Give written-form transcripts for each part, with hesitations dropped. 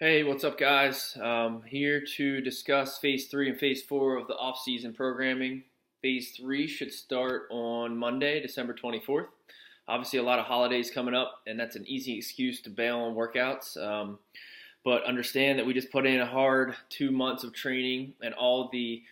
Hey, what's up, guys? Here to discuss Phase 3 and Phase 4 of the off-season programming. Phase 3 should start on Monday, December 24th. Obviously, a lot of holidays coming up, and that's an easy excuse to bail on workouts. But understand that we just put in a hard 2 months of training, and all the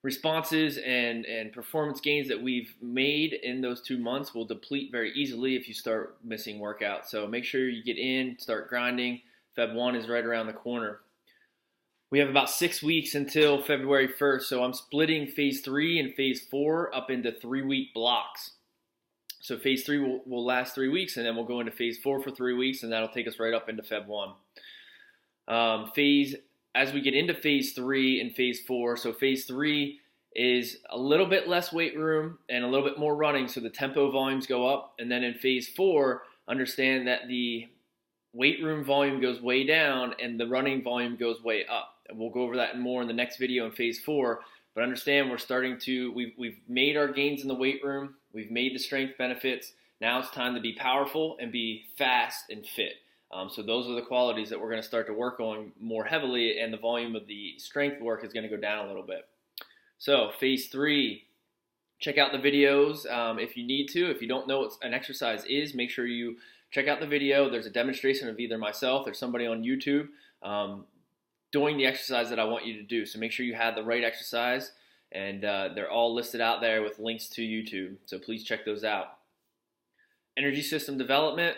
responses and performance gains that we've made in those 2 months will deplete very easily if you start missing workouts. So make sure you get in, start grinding. Feb 1 is right around the corner. We have about 6 weeks until February 1st, so I'm splitting Phase 3 and Phase 4 up into 3-week blocks. So Phase 3 will last 3 weeks, and then we'll go into Phase 4 for 3 weeks, and that'll take us right up into Feb 1. As we get into Phase 3 and Phase 4, so Phase 3 is a little bit less weight room and a little bit more running, so the tempo volumes go up. And then in Phase 4, understand that the weight room volume goes way down and the running volume goes way up. And we'll go over that more in the next video in Phase 4. But understand we've made our gains in the weight room. We've made the strength benefits. Now it's time to be powerful and be fast and fit. So those are the qualities that we're going to start to work on more heavily, and the volume of the strength work is going to go down a little bit. So Phase 3, check out the videos if you need to. If you don't know what an exercise is, make sure you check out the video. There's a demonstration of either myself or somebody on YouTube doing the exercise that I want you to do. So make sure you have the right exercise, and they're all listed out there with links to YouTube. So please check those out. Energy system development.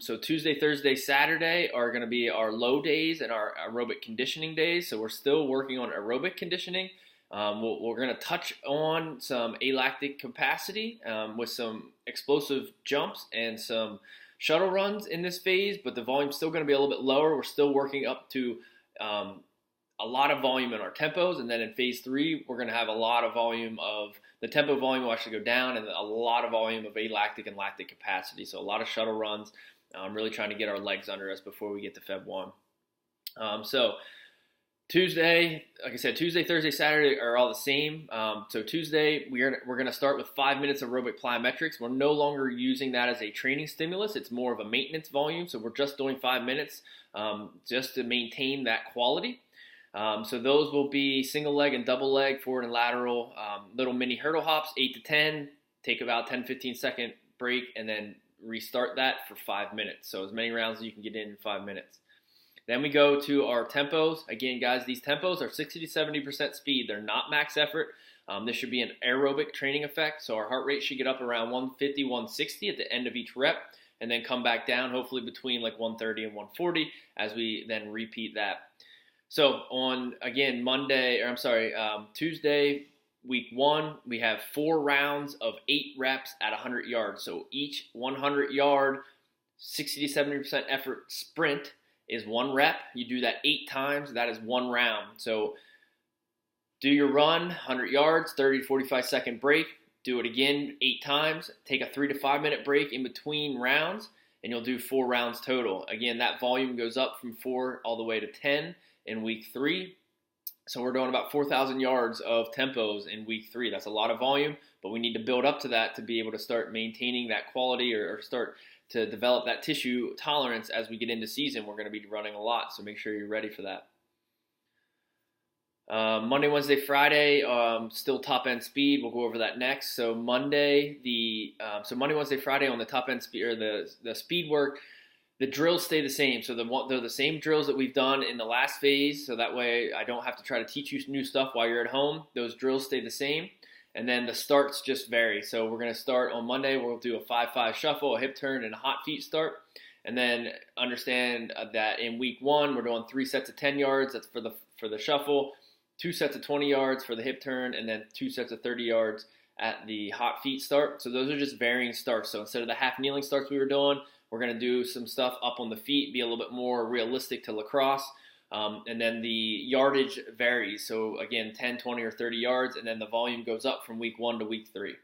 So Tuesday, Thursday, Saturday are going to be our low days and our aerobic conditioning days. So we're still working on aerobic conditioning. We're going to touch on some alactic capacity with some explosive jumps and some shuttle runs in this phase, but the volume's still going to be a little bit lower. We're still working up to a lot of volume in our tempos, and then in Phase 3, we're going to have a lot of volume of the tempo volume will actually go down, and a lot of volume of alactic and lactic capacity. So a lot of shuttle runs. Really trying to get our legs under us before we get to Feb 1. So Tuesday, like I said, Tuesday, Thursday, Saturday are all the same. So Tuesday, we're going to start with 5 minutes of aerobic plyometrics. We're no longer using that as a training stimulus. It's more of a maintenance volume. So we're just doing 5 minutes just to maintain that quality. So those will be single leg and double leg, forward and lateral, little mini hurdle hops, 8 to 10, take about 10-15 second break, and then restart that for 5 minutes. So as many rounds as you can get in 5 minutes. Then we go to our tempos. Again, guys, these tempos are 60 to 70% speed. They're not max effort. This should be an aerobic training effect. So our heart rate should get up around 150, 160 at the end of each rep, and then come back down, hopefully between like 130 and 140 as we then repeat that. So on, again, Tuesday, week 1, we have 4 rounds of 8 reps at 100 yards. So each 100-yard, 60 to 70% effort sprint is 1 rep. You do that 8 times. That is 1 round. So do your run, 100 yards, 30 to 45 second break. Do it again 8 times. Take a 3 to 5 minute break in between rounds, and you'll do 4 rounds total. Again, that volume goes up from 4 all the way to 10 in week 3. So we're doing about 4,000 yards of tempos in week 3. That's a lot of volume, but we need to build up to that to be able to start maintaining that quality or start to develop that tissue tolerance as we get into season. We're going to be running a lot, so make sure you're ready for that. Monday, Wednesday, Friday, still top end speed. We'll go over that next. So Monday, Wednesday, Friday on the top end speed or the speed work. The drills stay the same. So they're the same drills that we've done in the last phase. So that way I don't have to try to teach you new stuff while you're at home. Those drills stay the same. And then the starts just vary. So we're going to start on Monday. We'll do a 5-5 shuffle, a hip turn, and a hot feet start. And then understand that in week 1, we're doing 3 sets of 10 yards. That's for the shuffle. 2 sets of 20 yards for the hip turn, and then 2 sets of 30 yards at the hot feet start. So those are just varying starts. So instead of the half kneeling starts we were doing, we're going to do some stuff up on the feet, be a little bit more realistic to lacrosse. And then the yardage varies. So again, 10, 20, or 30 yards, and then the volume goes up from week 1 to week 3.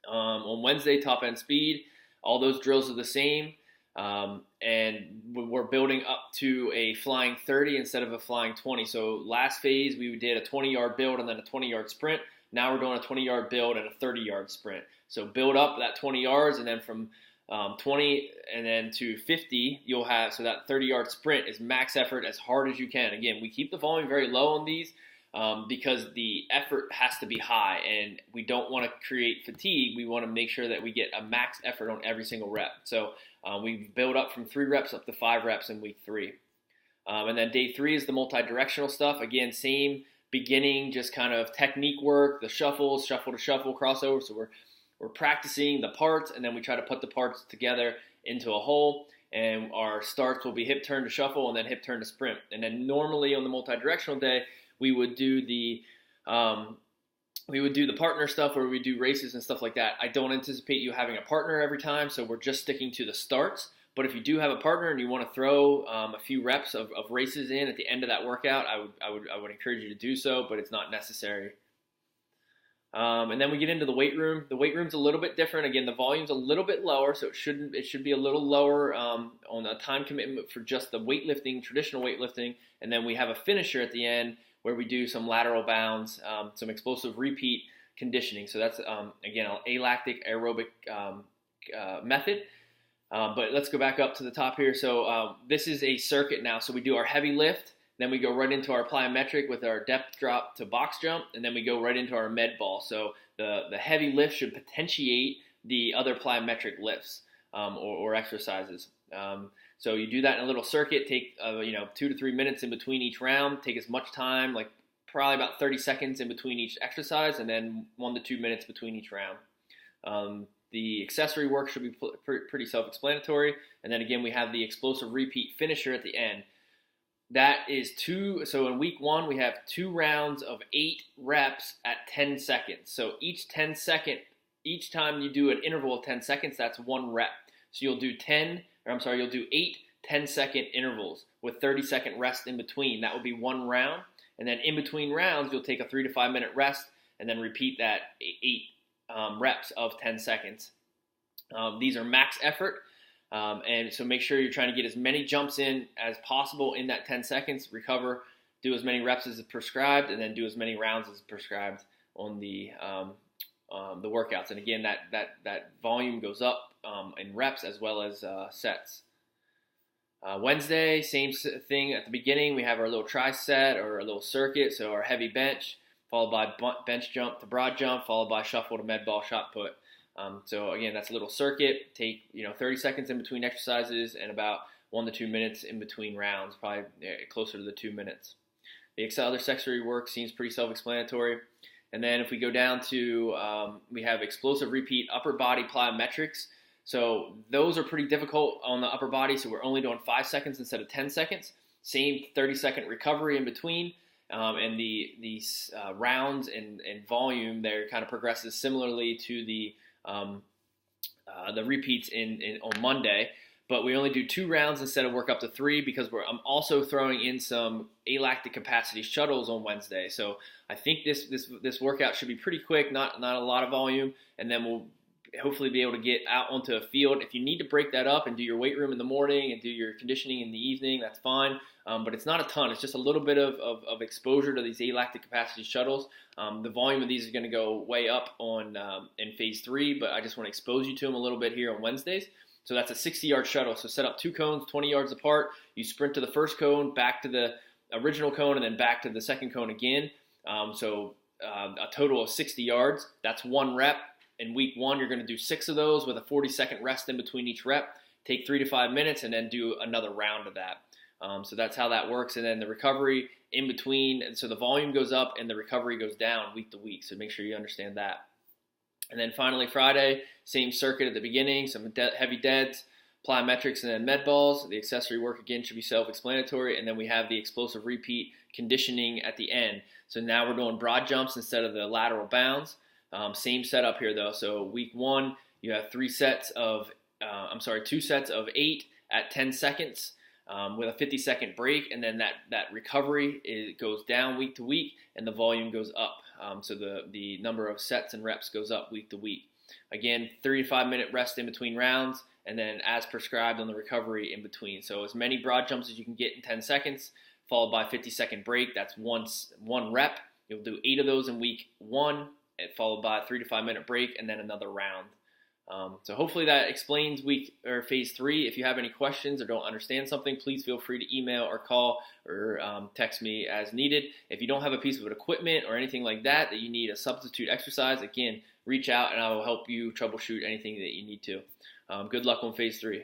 On Wednesday, top end speed, all those drills are the same. And we're building up to a flying 30 instead of a flying 20. So last phase, we did a 20-yard build and then a 20-yard sprint. Now we're doing a 20-yard build and a 30-yard sprint. So build up that 20 yards, and then from 20 and then to 50, you'll have, so that 30-yard sprint is max effort as hard as you can. Again, we keep the volume very low on these because the effort has to be high, and we don't want to create fatigue. We want to make sure that we get a max effort on every single rep. So we build up from 3 reps up to 5 reps in week 3. And then day 3 is the multi-directional stuff. Again, same beginning, just kind of technique work, the shuffles, shuffle to shuffle, crossover. So we're practicing the parts, and then we try to put the parts together into a whole. And our starts will be hip turn to shuffle and then hip turn to sprint. And then normally on the multi-directional day, we would do the partner stuff where we do races and stuff like that. I don't anticipate you having a partner every time, so we're just sticking to the starts. But if you do have a partner and you want to throw a few reps of races in at the end of that workout, I would encourage you to do so, but it's not necessary. And then we get into the weight room. The weight room's a little bit different. Again, the volume's a little bit lower, so it should be a little lower on a time commitment for just the weightlifting, traditional weightlifting. And then we have a finisher at the end where we do some lateral bounds, some explosive repeat conditioning. So that's again an alactic aerobic method. But let's go back up to the top here. So this is a circuit now. So we do our heavy lift, then we go right into our plyometric with our depth drop to box jump, and then we go right into our med ball. So the heavy lift should potentiate the other plyometric lifts or exercises. So you do that in a little circuit. Take 2 to 3 minutes in between each round. Take as much time, like probably about 30 seconds in between each exercise, and then 1 to 2 minutes between each round. The accessory work should be pretty self-explanatory. And then again, we have the explosive repeat finisher at the end. That is 2. So in week 1, we have 2 rounds of 8 reps at 10 seconds. So each time you do an interval of 10 seconds, that's 1 rep. So you'll do 8 10-second intervals with 30-second rest in between. That would be 1 round. And then in between rounds, you'll take a 3 to 5 minute rest and then repeat that 8 reps of 10 seconds. These are max effort, and so make sure you're trying to get as many jumps in as possible in that 10 seconds, recover, do as many reps as prescribed, and then do as many rounds as prescribed on the workouts. And again, that volume goes up in reps as well as sets. Wednesday, same thing at the beginning. We have our little tri-set or a little circuit, so our heavy bench, followed by bench jump to broad jump, followed by shuffle to med ball shot put. So again, that's a little circuit. Take 30 seconds in between exercises and about 1 to 2 minutes in between rounds, probably closer to the 2 minutes. The other accessory work seems pretty self-explanatory. And then if we go down to, we have explosive repeat upper body plyometrics. So those are pretty difficult on the upper body, so we're only doing 5 seconds instead of 10 seconds. Same 30-second recovery in between. And the rounds and volume there kind of progresses similarly to the repeats on Monday, but we only do 2 rounds instead of work up to 3 because I'm also throwing in some alactic capacity shuttles on Wednesday. So I think this workout should be pretty quick, not a lot of volume, and then we'll hopefully be able to get out onto a field. If you need to break that up and do your weight room in the morning and do your conditioning in the evening, that's fine. But it's not a ton. It's just a little bit of exposure to these alactic capacity shuttles. The volume of these is going to go way up in phase 3, but I just want to expose you to them a little bit here on Wednesdays. So that's a 60-yard shuttle. So set up 2 cones 20 yards apart. You sprint to the first cone, back to the original cone, and then back to the second cone again. So a total of 60 yards. That's 1 rep. In week 1, you're going to do 6 of those with a 40-second rest in between each rep. Take 3 to 5 minutes and then do another round of that. So that's how that works. And then the recovery in between, and so the volume goes up and the recovery goes down week to week. So make sure you understand that. And then finally Friday, same circuit at the beginning, some heavy deads, plyometrics, and then med balls. The accessory work again should be self-explanatory. And then we have the explosive repeat conditioning at the end. So now we're doing broad jumps instead of the lateral bounds. Same setup here though. So week 1, you have 2 sets of 8 at 10 seconds with a 50-second break, and then that recovery goes down week to week, and the volume goes up. So the number of sets and reps goes up week to week. Again, 3 to 5 minute rest in between rounds, and then as prescribed on the recovery in between. So as many broad jumps as you can get in 10 seconds, followed by a 50-second break. That's one rep. You'll do 8 of those in week 1. Followed by a 3 to 5 minute break and then another round. So hopefully that explains phase 3. If you have any questions or don't understand something, please feel free to email or call or text me as needed. If you don't have a piece of equipment or anything like that you need a substitute exercise, again, reach out and I will help you troubleshoot anything that you need to. Good luck on phase 3.